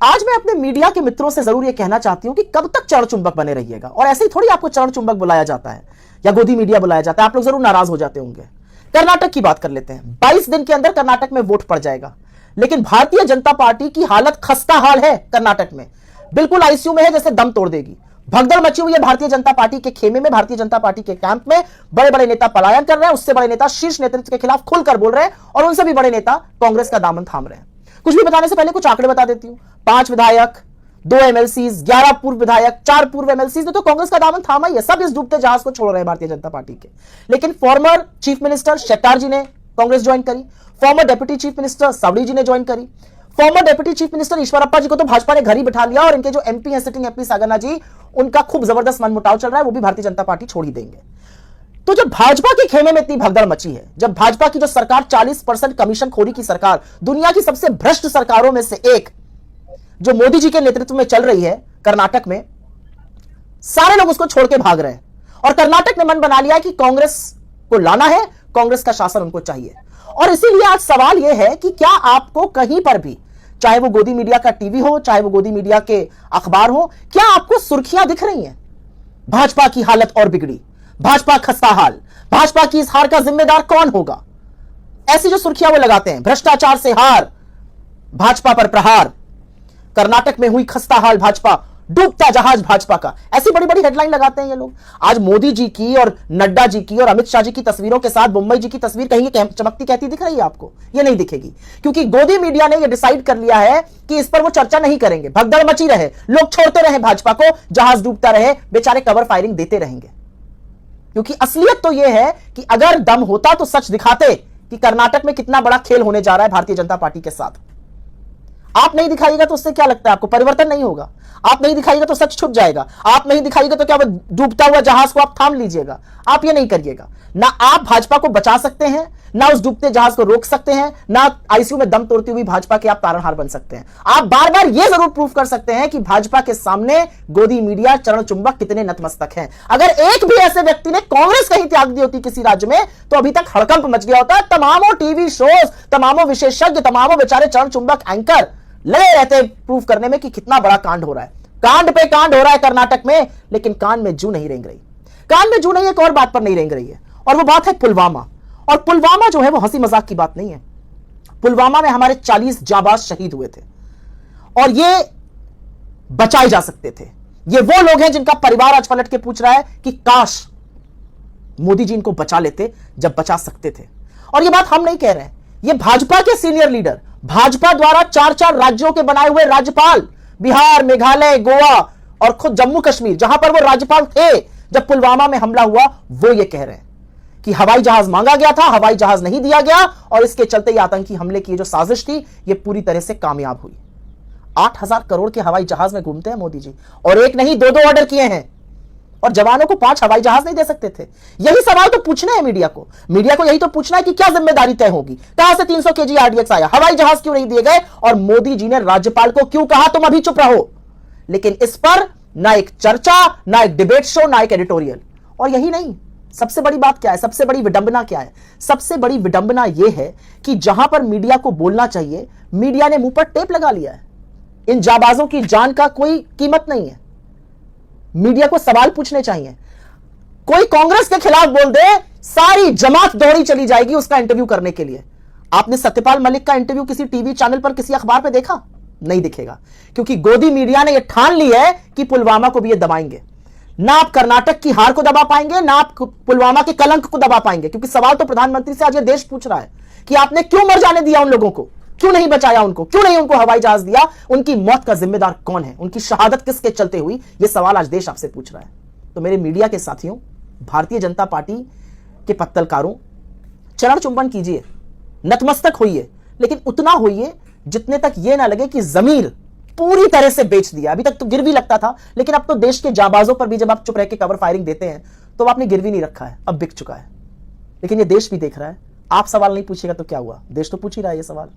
आज मैं अपने मीडिया के मित्रों से जरूर यह कहना चाहती हूं कि कब तक चरण चुंबक बने रहिएगा। और ऐसे ही थोड़ी आपको चरण चुंबक बुलाया जाता है या गोदी मीडिया बुलाया जाता है, आप लोग जरूर नाराज हो जाते होंगे। कर्नाटक की बात कर लेते हैं। 22 दिन के अंदर कर्नाटक में वोट पड़ जाएगा, लेकिन भारतीय जनता पार्टी की हालत खस्ता हाल है। कर्नाटक में बिल्कुल आईसीयू में है, जैसे दम तोड़ देगी। भगदड़ मची हुई है भारतीय जनता पार्टी के खेमे में, भारतीय जनता पार्टी के कैंप में। बड़े बड़े नेता पलायन कर रहे हैं, उससे बड़े नेता शीर्ष नेतृत्व के खिलाफ खुलकर बोल रहे हैं और उनसे भी बड़े नेता कांग्रेस का दामन थाम रहे हैं। कुछ भी बताने से पहले कुछ आंकड़े बता देती हूं। 5 विधायक, 2 एमएलसीज, 11 पूर्व विधायक, 4 पूर्व एमएलसीज ने तो कांग्रेस का दामन थामा ही है। सब इस डूबते जहाज को छोड़ रहे हैं भारतीय जनता पार्टी के। लेकिन former chief minister Shettar ji ने कांग्रेस ज्वाइन करी, former deputy chief minister Savadi ji ने ज्वाइन करी, former deputy chief minister Eshwarappa ji को तो भाजपा ने घर ही बिठा लिया, और इनके जो एमपी हैं सिटिंग एमपी सागना जी, उनका खूब जबरदस्त मनमुटाव चल रहा है, वो भी भारतीय जनता पार्टी छोड़ ही देंगे। तो जब भाजपा के खेमे में इतनी भगदड़ मची है, जब भाजपा की जो सरकार 40% कमीशन खोरी की सरकार, दुनिया की सबसे भ्रष्ट सरकारों में से एक जो मोदी जी के नेतृत्व में चल रही है कर्नाटक में, सारे लोग उसको छोड़ के भाग रहे हैं। और कर्नाटक ने मन बना लिया कि कांग्रेस को लाना है, कांग्रेस का शासन उनको चाहिए। और इसीलिए आज सवाल यह है कि क्या आपको कहीं पर भी, चाहे वो गोदी मीडिया का टीवी हो, चाहे वो गोदी मीडिया के अखबार हो, क्या आपको सुर्खियां दिख रही हैं? भाजपा की हालत और बिगड़ी, भाजपा खस्ता हाल, भाजपा की इस हार का जिम्मेदार कौन होगा, ऐसी जो सुर्खियां वो लगाते हैं। भ्रष्टाचार से हार, भाजपा पर प्रहार, कर्नाटक में हुई खस्ता हाल भाजपा, डूबता जहाज भाजपा का, ऐसी बड़ी बड़ी हेडलाइन लगाते हैं ये लोग। आज मोदी जी की और नड्डा जी की और अमित शाह जी की तस्वीरों के साथ मुंबई जी की तस्वीर कहीं चमकती कहती दिख रही है आपको? ये नहीं दिखेगी, क्योंकि गोदी मीडिया ने ये डिसाइड कर लिया है कि इस पर वो चर्चा नहीं करेंगे। भगदड़ मची रहे, लोग छोड़ते रहे भाजपा को, जहाज डूबता रहे, बेचारे कवर फायरिंग देते रहेंगे। क्योंकि असलियत तो यह है कि अगर दम होता तो सच दिखाते कि कर्नाटक में कितना बड़ा खेल होने जा रहा है भारतीय जनता पार्टी के साथ। आप नहीं दिखाइएगा तो उससे क्या लगता है आपको? परिवर्तन नहीं होगा। आप नहीं दिखाइएगा तो सच छुप जाएगा। आप नहीं दिखाइएगा तो क्या वो डूबता हुआ जहाज को आप थाम लीजिएगा? आप ये नहीं करिएगा। ना आप भाजपा को बचा सकते हैं, ना उस डूबते जहाज को रोक सकते हैं, ना आईसीयू में दम तोड़ती हुई भाजपा के आप तारणहार बन सकते हैं। आप बार बार यह जरूर प्रूव कर सकते हैं कि भाजपा के सामने गोदी मीडिया, चरण चुंबक कितने नतमस्तक हैं। अगर एक भी ऐसे व्यक्ति ने कांग्रेस कहीं त्याग दी होती किसी राज्य में, तो अभी तक हड़कंप मच गया होता। तमामों टीवी शोज, तमामों विशेषज्ञ, तमामों बेचारे चरण चुंबक एंकर लगे रहते प्रूव करने में कि कितना बड़ा कांड हो रहा है। कांड पे कांड हो रहा है कर्नाटक में, लेकिन कान में जू नहीं रेंग रही। कान में जू नहीं, एक और बात पर नहीं रेंग रही है, और वो बात है पुलवामा। और पुलवामा जो है वो हंसी मजाक की बात नहीं है। पुलवामा में हमारे 40 जाबाज शहीद हुए थे, और ये बचाए जा सकते थे। ये वो लोग हैं जिनका परिवार आज पलट के पूछ रहा है कि काश मोदी जी इनको बचा लेते जब बचा सकते थे। और ये बात हम नहीं कह रहे हैं, ये भाजपा के सीनियर लीडर, भाजपा द्वारा 4-4 राज्यों के बनाए हुए राज्यपाल, बिहार, मेघालय, गोवा और खुद जम्मू कश्मीर, जहां पर वो राज्यपाल थे जब पुलवामा में हमला हुआ, वो ये कह रहे हैं कि हवाई जहाज मांगा गया था, हवाई जहाज नहीं दिया गया, और इसके चलते ये आतंकी हमले की जो साजिश थी, ये पूरी तरह से कामयाब हुई। 8,000 करोड़ के हवाई जहाज में घूमते हैं मोदी जी, और एक नहीं 2-2 ऑर्डर किए हैं, और जवानों को 5 हवाई जहाज नहीं दे सकते थे। यही सवाल तो पूछना है मीडिया को। मीडिया को यही तो पूछना है कि क्या जिम्मेदारी तय होगी, कहां से 300 केजी आरडीएक्स आया, हवाई जहाज क्यों नहीं दिए गए, और मोदी जी ने राज्यपाल को क्यों कहा तुम अभी चुप रहो। लेकिन इस पर ना एक चर्चा, ना एक डिबेट शो, ना एक एडिटोरियल। और यही नहीं, सबसे बड़ी बात क्या है, सबसे बड़ी विडंबना क्या है? सबसे बड़ी विडंबना यह है कि जहां पर मीडिया को बोलना चाहिए, मीडिया ने मुंह पर टेप लगा लिया है। इन जाबाजों की जान का कोई कीमत नहीं है। मीडिया को सवाल पूछने चाहिए। कोई कांग्रेस के खिलाफ बोल दे, सारी जमात दौड़ी चली जाएगी उसका इंटरव्यू करने के लिए। आपने सत्यपाल मलिक का इंटरव्यू किसी टीवी चैनल पर, किसी अखबार पर देखा? नहीं दिखेगा, क्योंकि गोदी मीडिया ने यह ठान ली है कि पुलवामा को भी ये दबाएंगे। ना आप कर्नाटक की हार को दबा पाएंगे, ना आप पुलवामा के कलंक को दबा पाएंगे। क्योंकि सवाल तो प्रधानमंत्री से आज ये देश पूछ रहा है कि आपने क्यों मर जाने दिया उन लोगों को, क्यों नहीं बचाया उनको, क्यों नहीं उनको हवाई जहाज दिया, उनकी मौत का जिम्मेदार कौन है, उनकी शहादत किसके चलते हुई, यह सवाल आज देश आपसे पूछ रहा है। तो मेरे मीडिया के साथियों, भारतीय जनता पार्टी के पत्तलकारों, चरण चुंबन कीजिए, नतमस्तक होइए, लेकिन उतना होइए जितने तक यह ना लगे कि जमीर पूरी तरह से बेच दिया। अभी तक तो गिरवी लगता था, लेकिन अब तो देश के जाबाजों पर भी जब आप चुप रह के कवर फायरिंग देते हैं तो आपने गिरवी नहीं रखा है, अब बिक चुका है। लेकिन ये देश भी देख रहा है। आप सवाल नहीं पूछिएगा तो क्या हुआ, देश तो पूछ ही रहा है ये सवाल।